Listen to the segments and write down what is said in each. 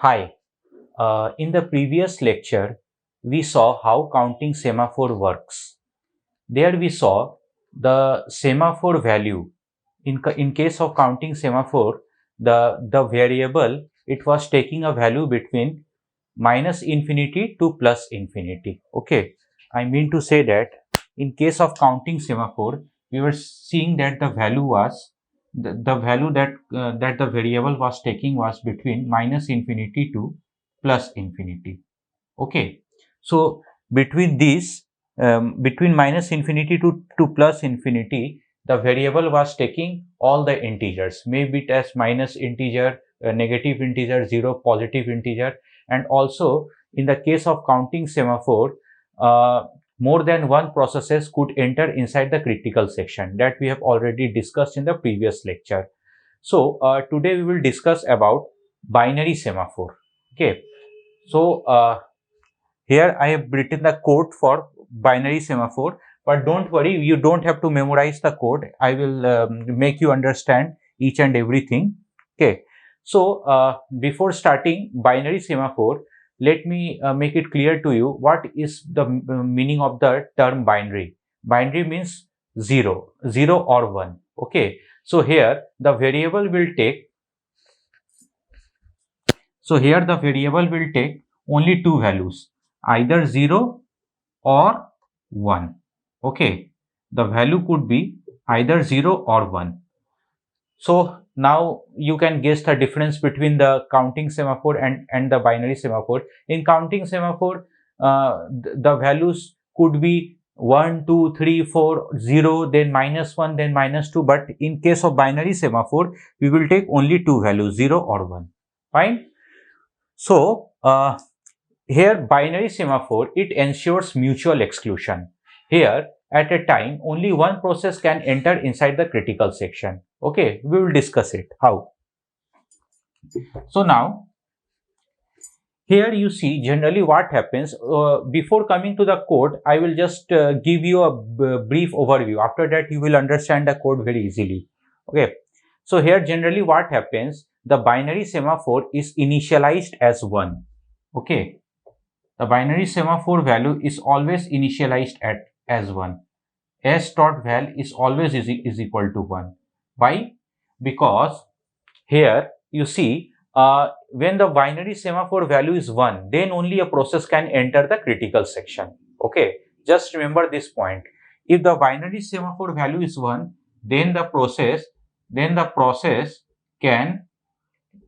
Hi, in the previous lecture, we saw how counting semaphore works. There we saw the semaphore value. In case of counting semaphore, the variable, it was taking a value between minus infinity to plus infinity. Okay, I mean to say that in case of counting semaphore, we were seeing that the value was the value that the variable was taking was between minus infinity to plus infinity. Okay, so between these between minus infinity to plus infinity, the variable was taking all the integers, maybe it as minus integer, negative integer, 0, positive integer. And also in the case of counting semaphore, uh, more than one processes could enter inside the critical section that we have already discussed in the previous lecture. So today we will discuss about binary semaphore. Okay, so here I have written the code for binary semaphore, but don't worry, you don't have to memorize the code. I will make you understand each and everything. Okay, so before starting binary semaphore, let me make it clear to you what is the meaning of the term binary. Binary means 0, 0 or 1. Okay, so here the variable will take, only two values, either 0 or 1. Okay, the value could be either 0 or 1. So now you can guess the difference between the counting semaphore and the binary semaphore. In counting semaphore, the values could be 1, 2, 3, 4, 0, then minus 1, then minus 2. But in case of binary semaphore, we will take only two values, 0 or 1. Fine. So here binary semaphore, it ensures mutual exclusion. Here at a time only one process can enter inside the critical section. Okay, we will discuss it how. So now here you see generally what happens. Before coming to the code, I will just give you a brief overview. After that you will understand the code very easily. Okay, so here generally what happens, the binary semaphore is initialized as 1. Okay, the binary semaphore value is always initialized as 1. S dot val is always is equal to 1. Why? Because here you see, when the binary semaphore value is 1, then only a process can enter the critical section. Okay, just remember this point. If the binary semaphore value is 1, then the process can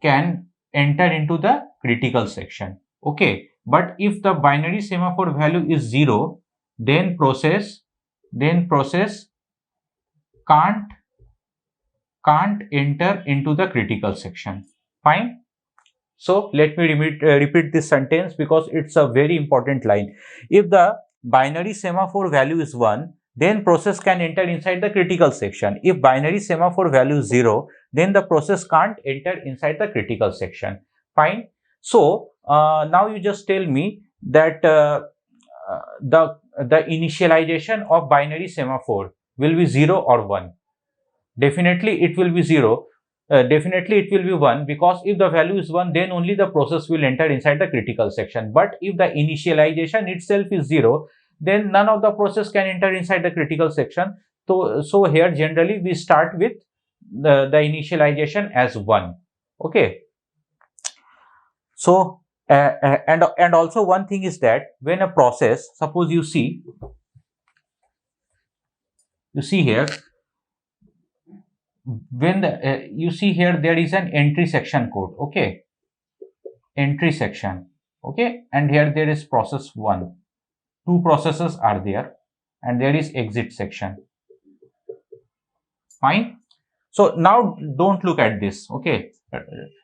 enter into the critical section. Okay, but if the binary semaphore value is 0, then process can't enter into the critical section. Fine. So let me repeat this sentence because it's a very important line. If the binary semaphore value is 1, then process can enter inside the critical section. If binary semaphore value is 0, then the process can't enter inside the critical section. Fine. So now you just tell me that the initialization of binary semaphore will be 0 or 1. Definitely it will be 0. Definitely it will be 1, because if the value is 1, then only the process will enter inside the critical section. But if the initialization itself is 0, then none of the process can enter inside the critical section. So here generally we start with the initialization as 1. Okay. So and also one thing is that when a process, suppose you see here, when the you see here there is an entry section code. Okay, entry section. Okay, and here there is process 1, two processes are there, and there is exit section. Fine. So now don't look at this. Okay,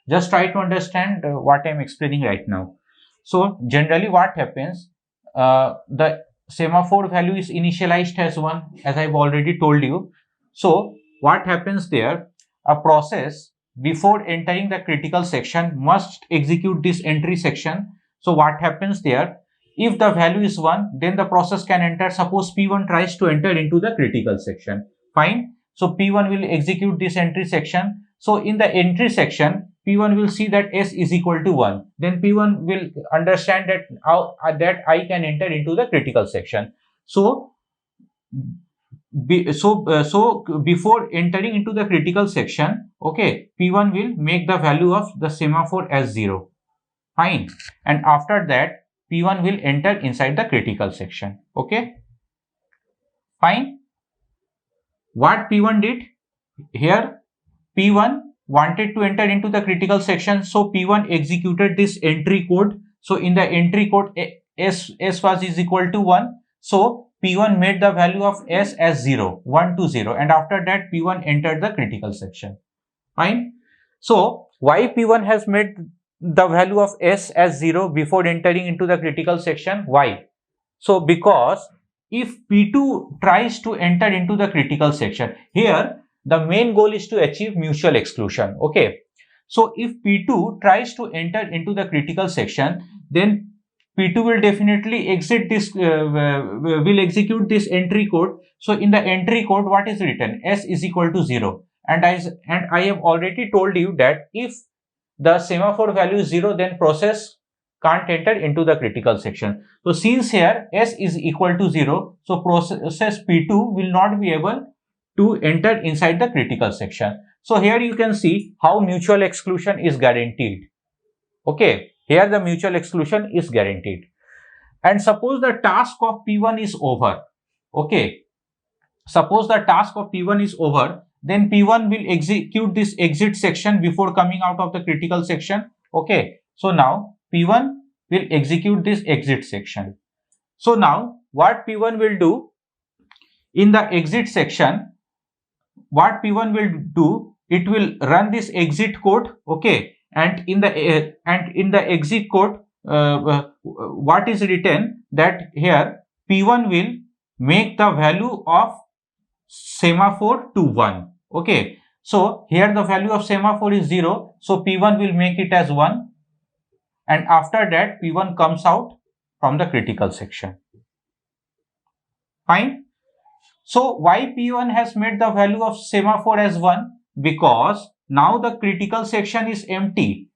just try to understand what I'm explaining right now. So generally what happens, the semaphore value is initialized as 1, as I've already told you. So what happens there, a process before entering the critical section must execute this entry section. So what happens there, if the value is 1, then the process can enter. Suppose P1 tries to enter into the critical section. Fine. So P1 will execute this entry section. So in the entry section, P1 will see that S is equal to 1. Then P1 will understand that that I can enter into the critical section. So before entering into the critical section, okay, P1 will make the value of the semaphore as 0. Fine. And after that, P1 will enter inside the critical section. Okay. Fine. What P1 did? Here, P1 wanted to enter into the critical section. So P1 executed this entry code. So in the entry code, S was is equal to 1. So P1 made the value of S as 0, 1 to 0. And after that, P1 entered the critical section. Fine. So why P1 has made the value of S as 0 before entering into the critical section? Why? So because if P2 tries to enter into the critical section, here the main goal is to achieve mutual exclusion. Okay. So if P2 tries to enter into the critical section, then P2 will definitely exit this, will execute this entry code. So in the entry code, what is written? S is equal to 0. And I have already told you that if the semaphore value is 0, then process can't enter into the critical section. So since here S is equal to 0, so process P2 will not be able to enter inside the critical section. So here you can see how mutual exclusion is guaranteed. Okay, here the mutual exclusion is guaranteed. And suppose the task of P1 is over. Okay, suppose the task of P1 is over, then P1 will execute this exit section before coming out of the critical section. Okay, so now P1 will execute this exit section. So now what P1 will do in the exit section, what P1 will do, it will run this exit code. Okay, and in the exit code, what is written, that here P1 will make the value of semaphore to 1. Okay, so here the value of semaphore is 0, so P1 will make it as 1, and after that P1 comes out from the critical section. Fine. So why P1 has made the value of semaphore as 1? Because now the critical section is empty,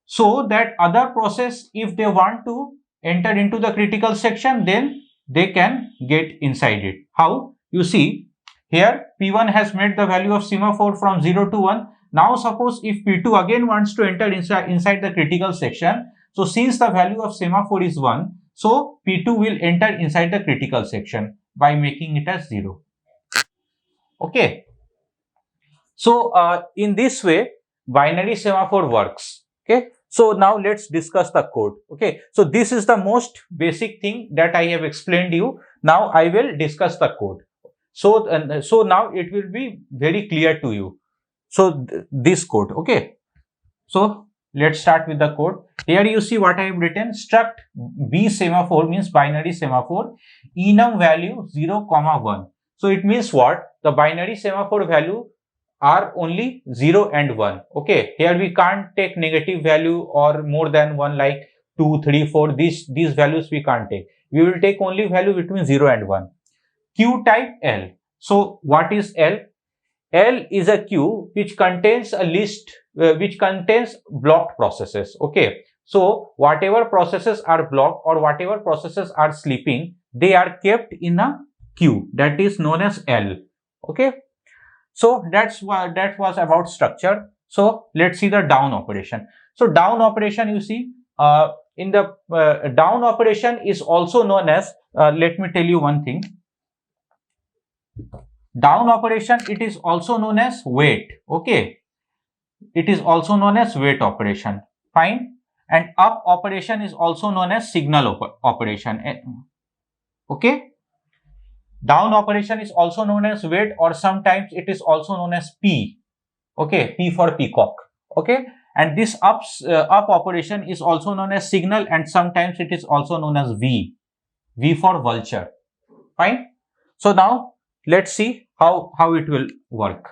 so that other process, if they want to enter into the critical section, then they can get inside it. How? You see, here P1 has made the value of semaphore from 0 to 1. Now suppose if P2 again wants to enter inside the critical section, so since the value of semaphore is 1, so P2 will enter inside the critical section by making it as 0. Okay. So in this way, binary semaphore works. Okay. So now let's discuss the code. Okay. So this is the most basic thing that I have explained you. Now I will discuss the code. So now it will be very clear to you. So this code. Okay. So let's start with the code. Here you see what I have written. Struct B semaphore means binary semaphore. Enum value 0, 1. So it means what? The binary semaphore value are only 0 and 1. Okay, here we can't take negative value or more than 1 like 2, 3, 4. These values we can't take. We will take only value between 0 and 1. Queue type L. So what is L? L is a queue which contains a list, which contains blocked processes. Okay, so whatever processes are blocked or whatever processes are sleeping, they are kept in a queue, that is known as L. Okay, so that was about structure. So let's see the down operation. So down operation, you see, in the down operation is also known as, let me tell you one thing. Down operation, it is also known as wait. Okay, it is also known as wait operation. Fine. And up operation is also known as signal operation. Okay, down operation is also known as wait, or sometimes it is also known as P. Okay, P for peacock. Okay, and this up operation is also known as signal, and sometimes it is also known as V for vulture. Fine. So now let's see how it will work.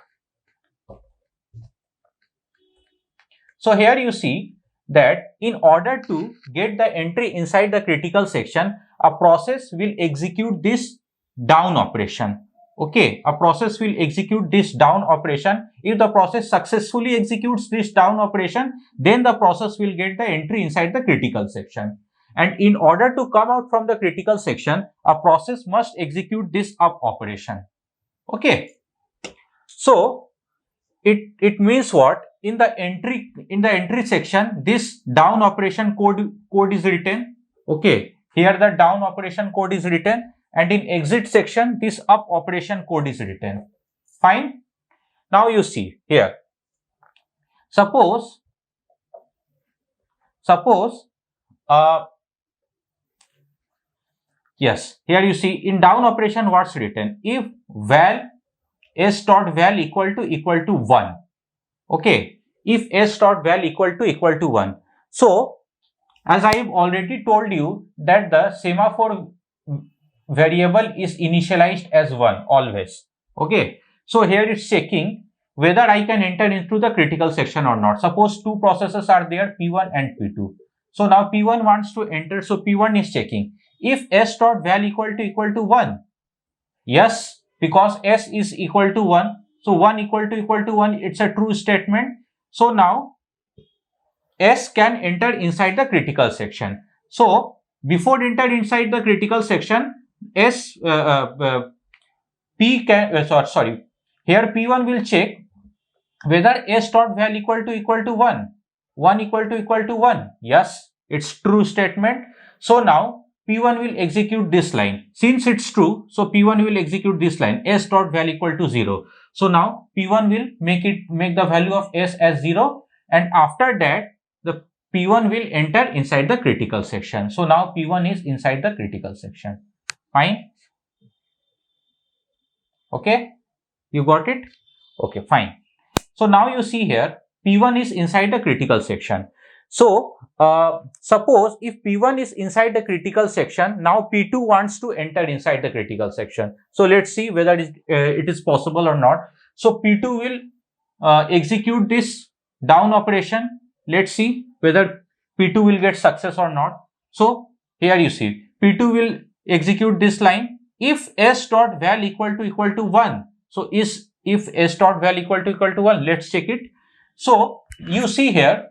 So here you see that in order to get the entry inside the critical section, a process will execute this down operation. Okay, a process will execute this down operation. If the process successfully executes this down operation, then the process will get the entry inside the critical section. And in order to come out from the critical section, a process must execute this up operation. Okay. So it means what? In the entry section, this down operation code is written. Okay. Here the down operation code is written, and in exit section this up operation code is written. Fine. Now you see here. Suppose uh yes, here you see in down operation what's written. If val s dot val equal to 1. Okay. If s dot val equal to 1. So as I have already told you that the semaphore variable is initialized as 1 always. Okay. So here it's checking whether I can enter into the critical section or not. Suppose two processes are there, P1 and P2. So now P1 wants to enter, so P1 is checking. If s dot val equal to 1, yes, because s is equal to 1, so 1 equal to 1, it's a true statement. So now s can enter inside the critical section. So before enter inside the critical section, s p can sorry, here P1 will check whether s dot val equal to 1. 1 equal to 1. Yes, it's true statement. So now P1 will execute this line. Since it's true, so P1 will execute this line, s dot val equal to 0. So now P1 will make the value of s as 0, and after that the P1 will enter inside the critical section. So now P1 is inside the critical section. Fine. Okay, you got it? Okay, fine. So now you see here P1 is inside the critical section. So suppose if P1 is inside the critical section, now P2 wants to enter inside the critical section. So let's see whether it is possible or not. So P2 will execute this down operation. Let's see whether P2 will get success or not. So here you see P2 will execute this line. If s dot val equal to 1, so if s dot val equal to 1, let's check it. So you see here,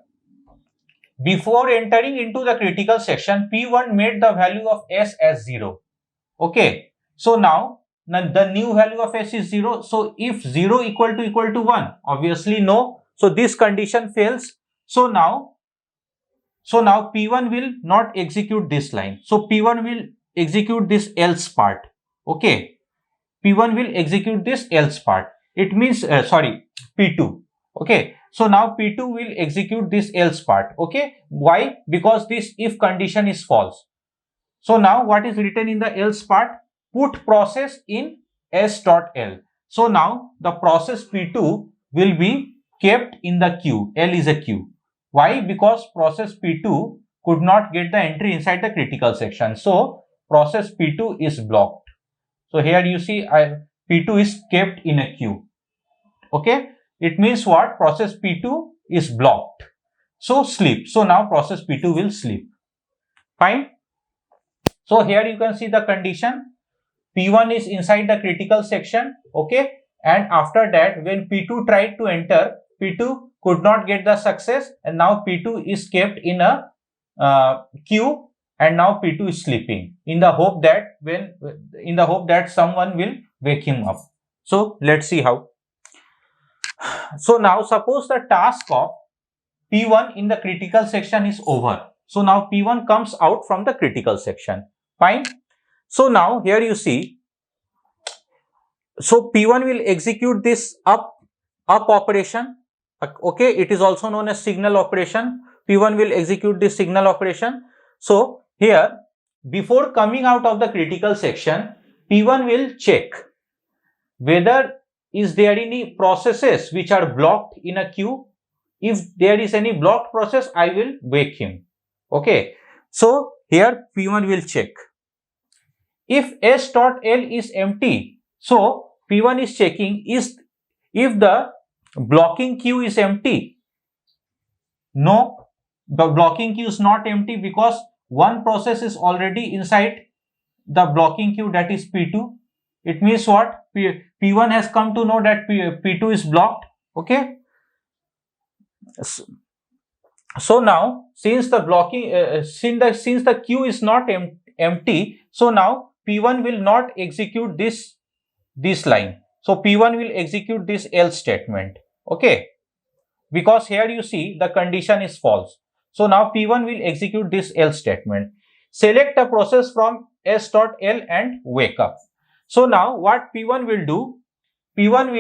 before entering into the critical section, P1 made the value of s as 0. Okay. So now the new value of s is 0. So if 0 equal to 1, obviously no. So this condition fails. So now P1 will not execute this line. So P1 will execute this else part. Okay. P1 will execute this else part. It means, P2. Okay. So now P2 will execute this else part. Okay. Why? Because this if condition is false. So now what is written in the else part? Put process in s.l. So now the process P2 will be kept in the queue. L is a queue. Why? Because process P2 could not get the entry inside the critical section. So process P2 is blocked. So here you see P2 is kept in a queue. Okay. It means what? Process P2 is blocked. So sleep. So now process P2 will sleep. Fine. So here you can see the condition. P1 is inside the critical section. Okay. And after that, when P2 tried to enter, P2 could not get the success, and now P2 is kept in a queue, and now P2 is sleeping in the hope that someone will wake him up. So let's see how. So now suppose the task of P1 in the critical section is over. So now P1 comes out from the critical section. Fine. So now here you see, so P1 will execute this up operation. Okay, it is also known as signal operation. P1 will execute this signal operation. So here, before coming out of the critical section, P1 will check whether is there any processes which are blocked in a queue. If there is any blocked process, I will wake him. Okay. So here P1 will check. If s.l is empty, so P1 is checking if the blocking queue is empty. No, the blocking queue is not empty because one process is already inside the blocking queue, that is P2. It means what? P1 has come to know that P2 is blocked. Okay. So now, since the blocking, since the queue is not empty, so now P1 will not execute this line. So P1 will execute this else statement. Okay, because here you see the condition is false. So now P1 will execute this else statement. Select a process from s.l and wake up. So now what P1 will do? P1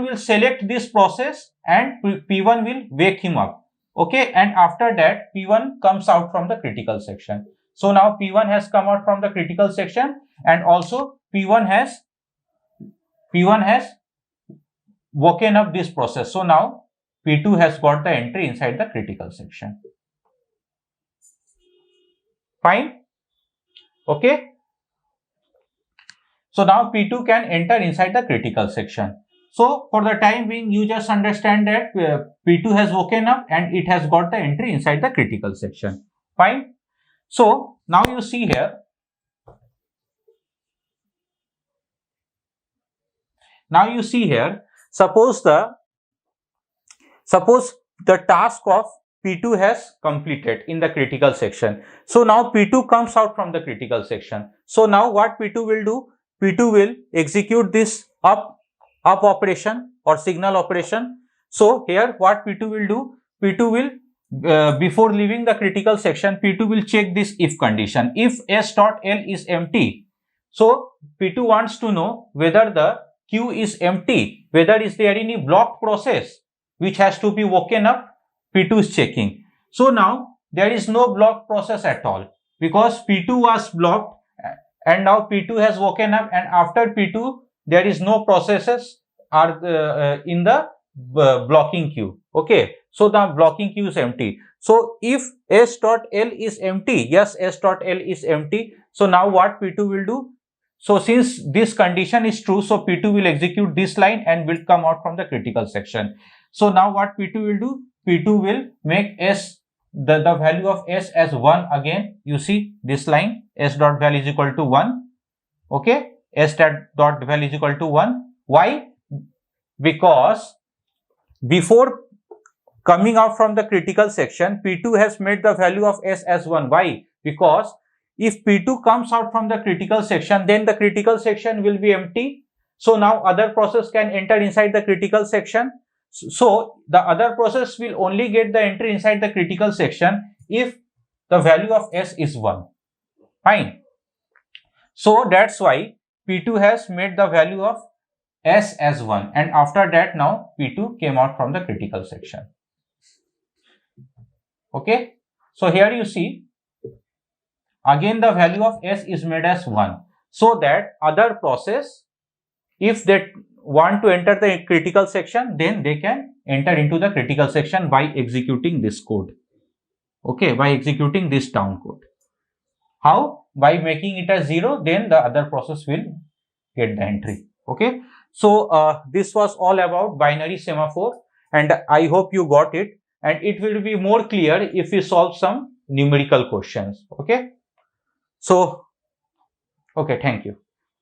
will select this process and P1 will wake him up. Okay, and after that P1 comes out from the critical section. So now P1 has come out from the critical section, and also P1 has woken up this process. So now P2 has got the entry inside the critical section. Fine. Okay. So now P2 can enter inside the critical section. So for the time being, you just understand that P2 has woken up and it has got the entry inside the critical section. Fine. So now you see here. Suppose the task of P2 has completed in the critical section. So now P2 comes out from the critical section. So now what P2 will do? P2 will execute this up operation or signal operation. So here what P2 will do? P2 will before leaving the critical section, P2 will check this if condition. If s.l is empty, so P2 wants to know whether the queue is empty, whether is there any blocked process which has to be woken up. P2 is checking. So now there is no blocked process at all, because P2 was blocked and now P2 has woken up, and after P2 there is no processes are in the blocking queue. Okay, so the blocking queue is empty. So if s.l is empty, yes, s.l is empty. So now what P2 will do? So since this condition is true, so P2 will execute this line and will come out from the critical section. So now what P2 will do? P2 will make the value of s as 1 again. You see this line, s dot value is equal to 1. Okay, s dot value is equal to 1. Why? Because before coming out from the critical section, P2 has made the value of s as 1. Why? Because if P2 comes out from the critical section, then the critical section will be empty. So now other process can enter inside the critical section. So the other process will only get the entry inside the critical section if the value of s is 1. Fine. So that's why P2 has made the value of s as 1, and after that now P2 came out from the critical section. Okay. So here you see, again the value of s is made as 1, so that other process, if they want to enter the critical section, then they can enter into the critical section by executing this code. Okay, by executing this down code. How? By making it as 0, then the other process will get the entry. Okay, so this was all about binary semaphore, and I hope you got it, and it will be more clear if we solve some numerical questions. Okay, so okay, thank you.